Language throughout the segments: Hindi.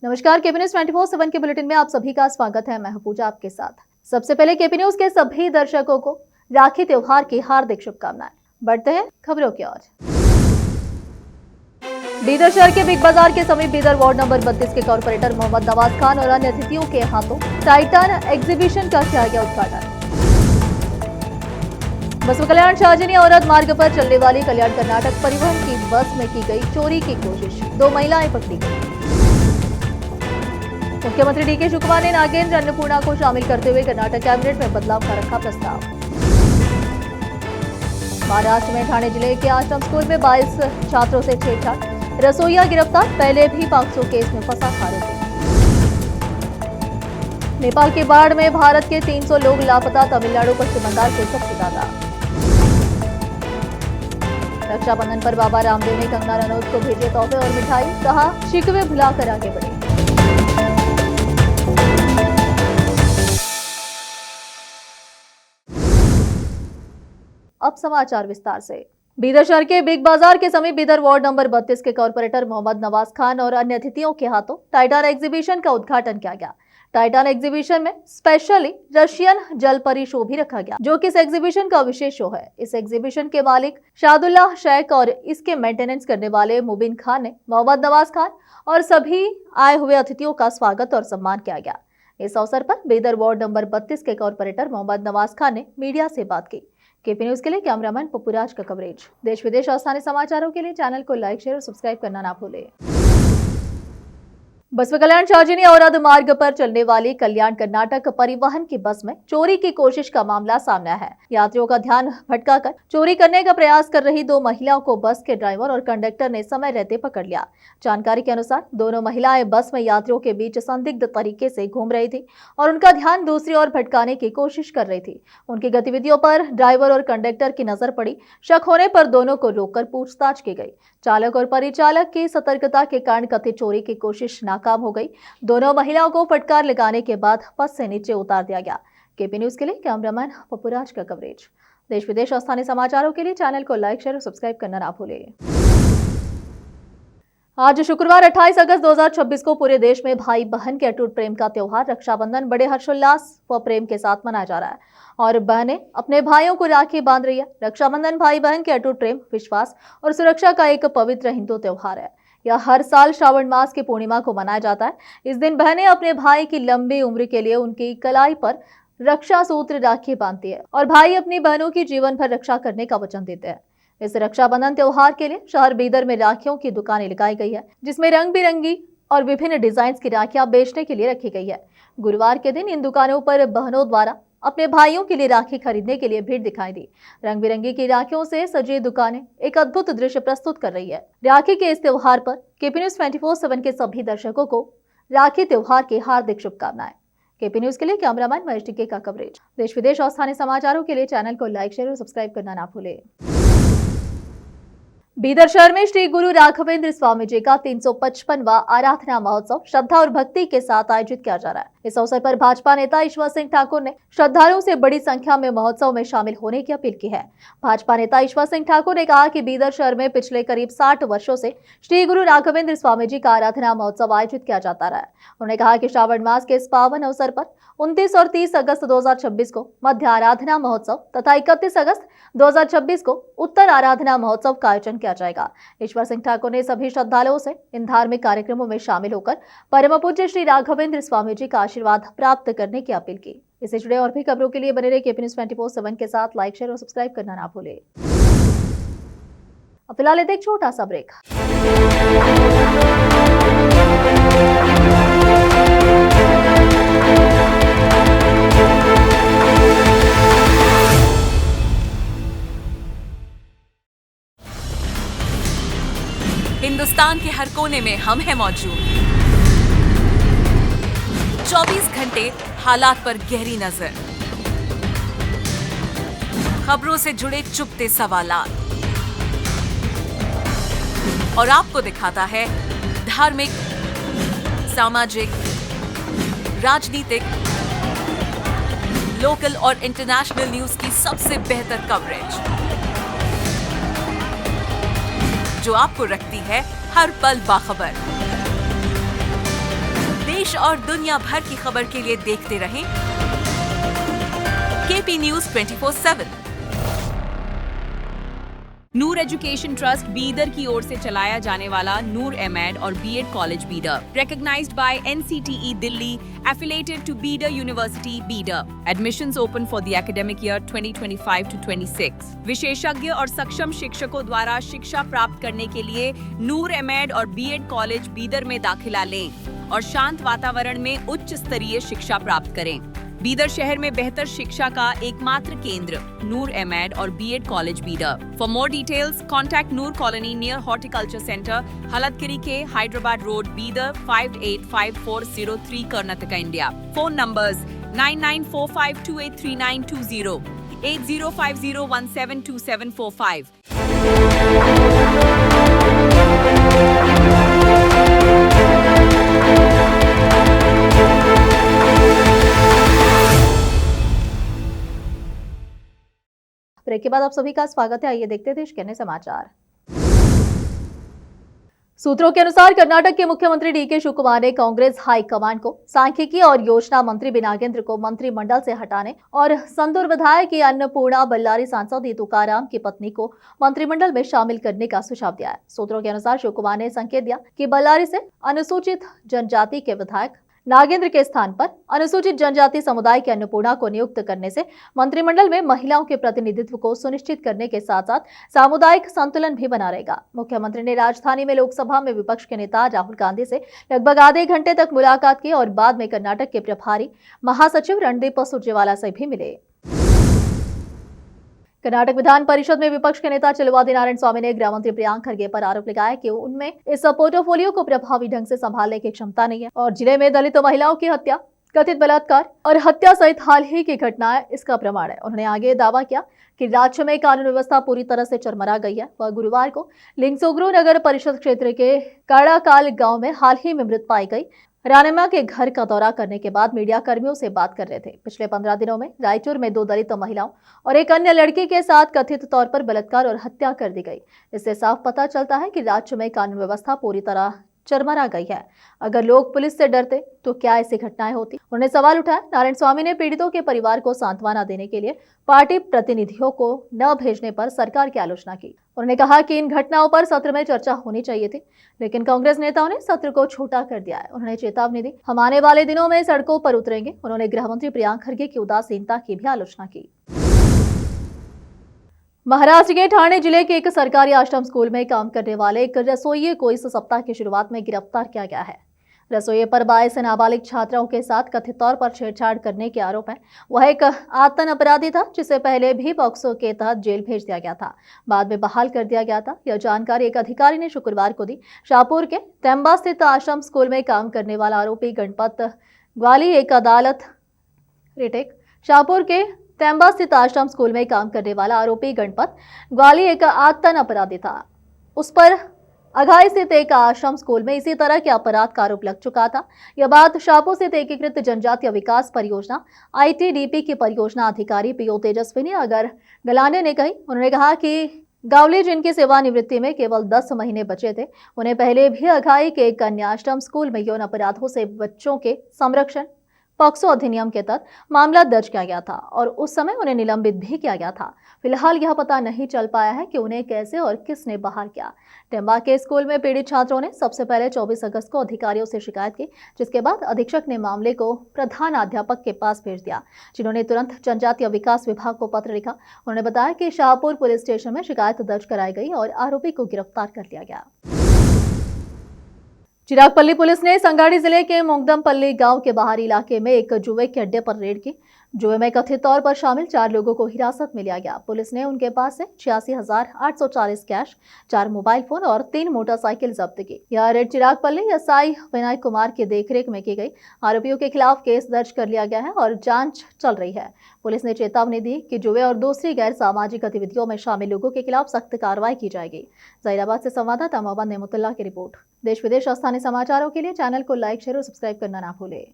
नमस्कार, केपी न्यूज 24/7 के बुलेटिन में आप सभी का स्वागत है। मैं हूं पूजा आपके साथ। सबसे पहले केपी न्यूज के सभी दर्शकों को राखी त्योहार की हार्दिक शुभकामनाएं। बढ़ते हैं खबरों की ओर। बीदर शहर के बिग बाजार के समीप बीदर वार्ड नंबर 32 के कॉर्पोरेटर मोहम्मद नवाज खान और अन्य अतिथियों के हाथों टाइटन एग्जीबिशन का किया गया उद्घाटन। बसवा कल्याण शाहजनी औरत मार्ग पर चलने वाली कल्याण कर्नाटक परिवहन की बस में की गई चोरी की कोशिश, 2 महिलाएं पकड़ी गई। मुख्यमंत्री डीके शिवकुमार ने नागेंद्र अन्नपूर्णा को शामिल करते हुए कर्नाटक कैबिनेट में बदलाव का रखा प्रस्ताव। महाराष्ट्र में ठाणे जिले के आश्रम स्कूल में 22 छात्रों से छेड़छाड़, रसोईया गिरफ्तार, पहले भी पॉक्सो केस में फंसा आरोपी। नेपाल के बाढ़ में भारत के 300 लोग लापता, तमिलनाडु पश्चिम बंगाल से सबसे ज्यादा। रक्षाबंधन पर बाबा रामदेव ने कंगना रनौत को भेजे तोहफे और मिठाई, कहा शिकवे भुलाकर आगे बढ़े। अब समाचार विस्तार से। बीदर शहर के बिग बाजार के समीप बीदर वार्ड नंबर 32 के कॉर्पोरेटर मोहम्मद नवाज खान और अन्य अतिथियों के हाथों टाइटन एग्जीबिशन का उद्घाटन किया गया। टाइटन एग्जीबिशन में स्पेशली रशियन जल परी शो भी रखा गया, जो कि इस एग्जीबिशन का विशेष शो है। इस एग्जीबिशन के मालिक शादुल्लाह शेख और इसके मेंटेनेंस करने वाले मुबिन खान ने मोहम्मद नवाज खान और सभी आए हुए अतिथियों का स्वागत और सम्मान किया गया। इस अवसर पर बीदर वार्ड नंबर 32 के कॉर्पोरेटर मोहम्मद नवाज खान ने मीडिया से बात की। केपी न्यूज के लिए कैमरामैन पप्पूराज का कवरेज। देश विदेश और स्थानीय समाचारों के लिए चैनल को लाइक, शेयर और सब्सक्राइब करना ना भूलें। बसवा कल्याण शाहजनी औरत मार्ग पर चलने वाली कल्याण कर्नाटक परिवहन की बस में चोरी की कोशिश का मामला सामने है। यात्रियों का ध्यान भटकाकर चोरी करने का प्रयास कर रही 2 महिलाओं को बस के ड्राइवर और कंडक्टर ने समय रहते पकड़ लिया। जानकारी के अनुसार दोनों महिलाएं बस में यात्रियों के बीच संदिग्ध तरीके से घूम रही थी और उनका ध्यान दूसरी ओर भटकाने की कोशिश कर रही थी। उनकी गतिविधियों पर ड्राइवर और कंडक्टर की नजर पड़ी। शक होने पर दोनों को रोककर पूछताछ की गई। चालक और परिचालक की सतर्कता के कारण कथित चोरी की कोशिश नाकाम हो गई। दोनों महिलाओं को फटकार लगाने के बाद बस से नीचे उतार दिया गया। केपी न्यूज के लिए कैमरामैन पप्पूराज का कवरेज। देश विदेश और स्थानीय समाचारों के लिए चैनल को लाइक, शेयर और सब्सक्राइब करना ना भूलें। आज शुक्रवार 28 अगस्त 2026 को पूरे देश में भाई बहन के अटूट प्रेम का त्योहार रक्षाबंधन बड़े हर्षोल्लास व प्रेम के साथ मनाया जा रहा है और बहनें अपने भाइयों को राखी बांध रही है। रक्षाबंधन भाई बहन के अटूट प्रेम, विश्वास और सुरक्षा का एक पवित्र हिंदू त्योहार है। यह हर साल श्रावण मास की पूर्णिमा को मनाया जाता है। इस दिन बहनें अपने भाई की लंबी उम्र के लिए उनकी कलाई पर रक्षा सूत्र राखी बांधती है और भाई अपनी बहनों की जीवन भर रक्षा करने का वचन देते हैं। इस रक्षाबंधन त्योहार के लिए शहर बीदर में राखियों की दुकानें लगाई गई है, जिसमें रंग बिरंगी और विभिन्न डिजाइन की राखियां बेचने के लिए रखी गई है। गुरुवार के दिन इन दुकानों पर बहनों द्वारा अपने भाइयों के लिए राखी खरीदने के लिए भीड़ दिखाई दी। रंग बिरंगी की राखियों से सजी दुकानें एक अद्भुत दृश्य प्रस्तुत कर रही है। राखी के इस त्योहार पर केपी न्यूज 24/7 के सभी दर्शकों को राखी त्योहार की हार्दिक शुभकामनाएं। केपी न्यूज के लिए कैमरामैन महेश टिक्के का कवरेज। देश विदेश और स्थानीय समाचारों के लिए चैनल को लाइक, शेयर और सब्सक्राइब करना ना भूलें। बीदर शहर में श्री गुरु राघवेंद्र स्वामी जी का 355वां आराधना महोत्सव श्रद्धा और भक्ति के साथ आयोजित किया जा रहा है। इस अवसर पर भाजपा नेता ईश्वर सिंह ठाकुर ने श्रद्धालुओं से बड़ी संख्या में महोत्सव में शामिल होने की अपील की है। भाजपा नेता ईश्वर सिंह ठाकुर ने कहा कि बीदर शहर में पिछले करीब 60 वर्षों से श्री गुरु राघवेंद्र स्वामी जी का आराधना महोत्सव आयोजित किया जाता रहा है। उन्होंने कहा कि श्रावण मास के इस पावन अवसर पर 29 और 30 अगस्त 2026 को मध्य आराधना महोत्सव तथा 31 अगस्त 2026 को उत्तर आराधना महोत्सव का आयोजन किया जाएगा। ईश्वर सिंह ठाकुर ने सभी श्रद्धालुओं से इन धार्मिक कार्यक्रमों में शामिल होकर परम पूज्य श्री राघवेंद्र स्वामी जी का आशीर्वाद प्राप्त करने की अपील की। इससे जुड़े और भी खबरों के लिए बने रहे केपी न्यूज 24/7 के साथ। लाइक, शेयर और सब्सक्राइब करना ना भूलें। अब फिलहाल एक छोटा सा ब्रेक। हिंदुस्तान के हर कोने में हम हैं मौजूद। 24 घंटे हालात पर गहरी नजर, खबरों से जुड़े चुपते सवालात और आपको दिखाता है धार्मिक, सामाजिक, राजनीतिक, लोकल और इंटरनेशनल न्यूज की सबसे बेहतर कवरेज, जो आपको रखती है हर पल बाखबर। देश और दुनिया भर की खबर के लिए देखते रहें KP news 24/7। Noor education trust Bidar की ओर से चलाया जाने वाला नूर एमएड और BEd college Bidar, recognized by NCTE Delhi, affiliated to Bidar University, Bidar. Admissions open for the academic year 2025 to 26. विशेषज्ञ और सक्षम शिक्षकों द्वारा शिक्षा प्राप्त करने के लिए नूर एमएड और बीएड कॉलेज बीदर में दाखिला लें और शांत वातावरण में उच्च स्तरीय शिक्षा प्राप्त करें। बीदर शहर में बेहतर शिक्षा का एकमात्र केंद्र नूर एमएड और BEd college Bidar. For more details contact Noor colony near horticulture centre, Halatgiri के Hyderabad road, Bidar 585403 Karnataka, India. Phone numbers 9945283920, 8050172745। Break के बाद आप सभी का स्वागत है। आइए देखते हैं देश के अन्य समाचार। सूत्रों के अनुसार कर्नाटक के मुख्यमंत्री डीके शिवकुमार ने कांग्रेस हाईकमान को सांख्यिकी और योजना मंत्री बी नागेंद्र को मंत्रिमंडल से हटाने और संतूर विधायक की अन्नपूर्णा बल्लारी सांसद तुकाराम की पत्नी को मंत्रिमंडल में शामिल करने का सुझाव दिया है। सूत्रों के अनुसार शिवकुमार ने संकेत दिया कि बल्लारी से अनुसूचित जनजाति के विधायक नागेंद्र के स्थान पर अनुसूचित जनजाति समुदाय के अन्नपूर्णा को नियुक्त करने से मंत्रिमंडल में महिलाओं के प्रतिनिधित्व को सुनिश्चित करने के साथ साथ सामुदायिक संतुलन भी बना रहेगा। मुख्यमंत्री ने राजधानी में लोकसभा में विपक्ष के नेता राहुल गांधी से लगभग आधे घंटे तक मुलाकात की और बाद में कर्नाटक के प्रभारी महासचिव रणदीप सुरजेवाला से भी मिले। कर्नाटक विधान परिषद में विपक्ष के नेता चलुवादी नारायण स्वामी ने गृह मंत्री प्रियांक खरगे पर आरोप लगाया कि उनमें इस पोर्टफोलियो को प्रभावी ढंग से संभालने की क्षमता नहीं है और जिले में दलित महिलाओं की हत्या, कथित बलात्कार और हत्या सहित हाल ही की घटनाएं इसका प्रमाण है। उन्होंने आगे दावा किया कि राज्य में कानून व्यवस्था पूरी तरह से चरमरा गई है। वह गुरुवार को लिंगसुगुरु नगर परिषद क्षेत्र के काड़ाकाल गांव में हाल ही में मृत पाई गई रानिमा के घर का दौरा करने के बाद मीडिया कर्मियों से बात कर रहे थे। पिछले 15 दिनों में रायचूर में 2 दलित महिलाओं और एक अन्य लड़की के साथ कथित तौर पर बलात्कार और हत्या कर दी गई। इससे साफ पता चलता है कि राज्य में कानून व्यवस्था पूरी तरह चरमरा गई है। अगर लोग पुलिस से डरते तो क्या ऐसी घटनाएं होती? उन्होंने सवाल उठाया। नारायण स्वामी ने पीड़ितों के परिवार को सांत्वना देने के लिए पार्टी प्रतिनिधियों को न भेजने पर सरकार की आलोचना की। उन्होंने कहा कि इन घटनाओं पर सत्र में चर्चा होनी चाहिए थी, लेकिन कांग्रेस नेताओं ने सत्र को छोटा कर दिया है। उन्होंने चेतावनी दी, हम आने वाले दिनों में सड़कों पर उतरेंगे। उन्होंने गृह मंत्री प्रियांक खरगे की उदासीनता की भी आलोचना की। महाराष्ट्र के ठाणे जिले के एक सरकारी आश्रम स्कूल में काम करने वाले एक रसोइये को इस सप्ताह की शुरुआत में गिरफ्तार किया गया है। रसोइये पर 22 नाबालिग छात्राओं के साथ कथित तौर पर छेड़छाड़ करने के आरोप है। वह एक आतंक अपराधी था जिसे पहले भी पॉक्सो के तहत जेल भेज दिया गया था, बाद में बहाल कर दिया गया था। यह जानकारी एक अधिकारी ने शुक्रवार को दी। शाहपुर के तेंबा स्थित आश्रम स्कूल में काम करने वाला आरोपी गणपत ग्वाली एक अदालत रिटेक शाहपुर के तेंबा स्थित आश्रम स्कूल में काम करने वाला आरोपी गणपत ग्वाली एक आतंक अपराधी था। उस पर अघाई स्थित एक आश्रम स्कूल में इसी तरह के अपराध का आरोप लग चुका था। यह बात शाहपुर स्थित एकीकृत जनजातीय विकास परियोजना ITDP की परियोजना अधिकारी पीओ तेजस्वी ने अगर गलाने ने कही। उन्होंने कहा कि गावली जिनकी सेवानिवृत्ति में केवल 10 महीने बचे थे, उन्हें पहले भी अघाई के एक अन्य आश्रम स्कूल में यौन अपराधों से बच्चों के संरक्षण पॉक्सो अधिनियम के तहत मामला दर्ज किया गया था और उस समय उन्हें निलंबित भी किया गया था। फिलहाल यह पता नहीं चल पाया है कि उन्हें कैसे और किसने बहाल किया। टेंबा के स्कूल में पीड़ित छात्रों ने सबसे पहले 24 अगस्त को अधिकारियों से शिकायत की, जिसके बाद अधीक्षक ने मामले को प्रधानाध्यापक के पास भेज दिया, जिन्होंने तुरंत जनजातीय विकास विभाग को पत्र लिखा। उन्होंने बताया कि शाहपुर पुलिस स्टेशन में शिकायत दर्ज कराई गई और आरोपी को गिरफ्तार कर लिया गया। चिरागपल्ली पुलिस ने संगाड़ी जिले के मोगदमपल्ली गांव के बाहरी इलाके में एक जुए के अड्डे पर रेड की। जुए में कथित तौर पर शामिल 4 लोगों को हिरासत में लिया गया। पुलिस ने उनके पास से 86,840 कैश, 4 मोबाइल फोन और 3 मोटरसाइकिल जब्त की। यह रेड चिरागपल्ली एसआई विनायक कुमार की देखरेख में की गई। आरोपियों के खिलाफ केस दर्ज कर लिया गया है और जांच चल रही है। पुलिस ने चेतावनी दी कि जुए और दूसरी गैर सामाजिक गतिविधियों में शामिल लोगों के खिलाफ सख्त कार्रवाई की जाएगी। जहीराबाद से संवाददाता मोहम्मद नेमतुल्लाह की रिपोर्ट। देश विदेश और स्थानीय समाचारों के लिए चैनल को लाइक, शेयर और सब्सक्राइब करना ना भूलें।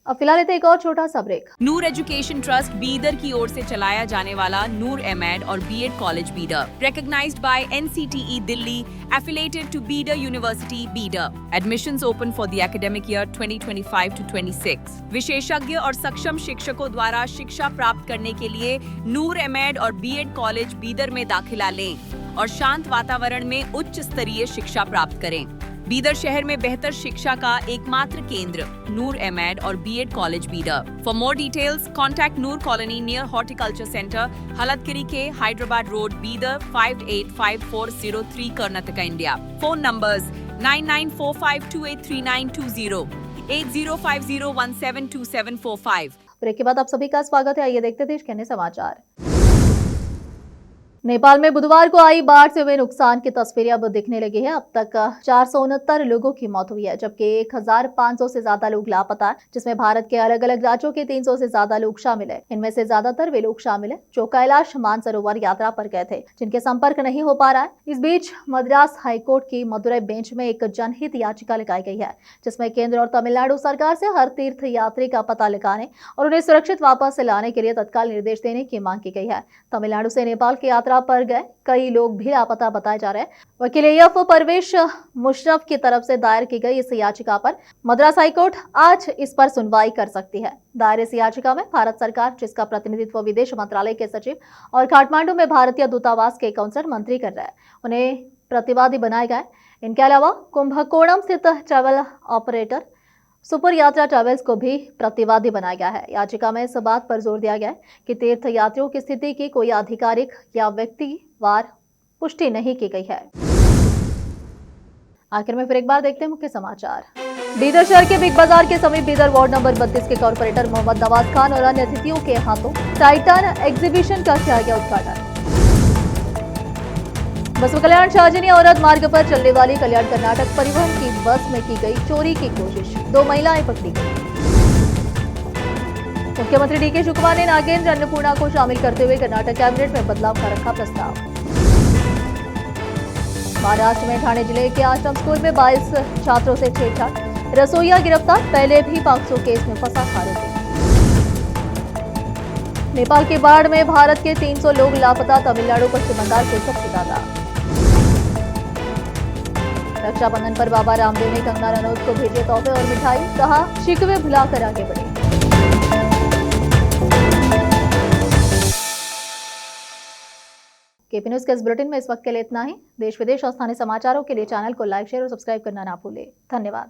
अब फिलहाल लेते हैं एक और छोटा सा break. Noor education trust Bidar की ओर से चलाया जाने वाला नूर एमएड और BEd college Bidar, recognized by NCTE Delhi, affiliated to Bidar University, Bidar. Admissions open for the academic year 2025 to 26. विशेषज्ञ और सक्षम शिक्षकों द्वारा शिक्षा प्राप्त करने के लिए नूर एमएड और बीएड कॉलेज बीदर में दाखिला लें और शांत वातावरण में उच्च स्तरीय शिक्षा प्राप्त करें। बीदर शहर में बेहतर शिक्षा का एकमात्र केंद्र नूर एमएड और BEd college Bidar. For more details contact Noor colony near horticulture centre, Halatgiri के Hyderabad road, Bidar 585403 Karnataka, India. Phone numbers 9945283920, 8050172745। Break के बाद आप सभी का स्वागत है। आइए देखते देश के अन्य समाचार। नेपाल में बुधवार को आई बाढ़ से हुए नुकसान की तस्वीरें अब दिखने लगी है। अब तक 469 लोगों की मौत हुई है, जबकि 1500 से ज्यादा लोग लापता हैं, जिसमें भारत के अलग अलग राज्यों के 300 से ज्यादा लोग शामिल हैं। इनमें से ज्यादातर वे लोग शामिल हैं जो कैलाश मानसरोवर यात्रा पर गए थे, जिनके संपर्क नहीं हो पा रहा है। इस बीच मद्रास हाईकोर्ट की मदुरई बेंच में एक जनहित याचिका लगाई गई है, जिसमें केंद्र और तमिलनाडु सरकार से हर तीर्थ यात्री का पता लगाने और उन्हें सुरक्षित वापस लाने के लिए तत्काल निर्देश देने की मांग की गई है। तमिलनाडु से नेपाल की यात्रा पर गए कई लोग भी लापता बताए जा रहे हैं। वकील एएफ परवेश मुशर्रफ की तरफ से दायर की गई इस याचिका पर मद्रास हाईकोर्ट आज इस पर सुनवाई कर सकती है। दायर इस याचिका में भारत सरकार, जिसका प्रतिनिधित्व विदेश मंत्रालय के सचिव और काठमांडू में भारतीय दूतावास के काउंसलर मंत्री कर रहे हैं, उन्हें प्रतिवादी बनाए गए। इनके अलावा कुंभकोणम स्थित ट्रैवल ऑपरेटर सुपर यात्रा ट्रैवल्स को भी प्रतिवादी बनाया गया है। याचिका में इस बात पर जोर दिया गया है कि तीर्थ यात्रियों की स्थिति की कोई आधिकारिक या व्यक्तिवार पुष्टि नहीं की गई है। आखिर में फिर एक बार देखते हैं मुख्य समाचार। बीदर शहर के बिग बाजार के समीप बीदर वार्ड नंबर 32 के कॉर्पोरेटर मोहम्मद नवाज खान और अन्य अतिथियों के हाथों टाइटन एग्जीबिशन का किया गया उद्घाटन। बसव कल्याण शाहजनी औरत मार्ग पर चलने वाली कल्याण कर्नाटक परिवहन की बस में की गई चोरी की कोशिश, 2 महिलाएं पकड़ी गई। मुख्यमंत्री डीके शिवकुमार ने नागेंद्र अन्नपूर्णा को शामिल करते हुए कर्नाटक कैबिनेट में बदलाव का रखा प्रस्ताव। महाराष्ट्र में ठाणे जिले के आश्रम स्कूल में 22 छात्रों से छेड़छाड़, रसोईया गिरफ्तार, पहले भी पॉक्सो केस में फंसा आरोपी। नेपाल की बाढ़ में भारत के 300 लोग लापता, तमिलनाडु पश्चिम बंगाल से सबसे ज्यादा। रक्षाबंधन पर बाबा रामदेव ने कंगना रनौत को भेजे तोहफे और मिठाई, कहा शिकवे भुलाकर आगे बढ़े। केपी न्यूज के इस बुलेटिन में इस वक्त के लिए इतना ही। देश विदेश और स्थानीय समाचारों के लिए चैनल को लाइक, शेयर और सब्सक्राइब करना ना भूलें। धन्यवाद।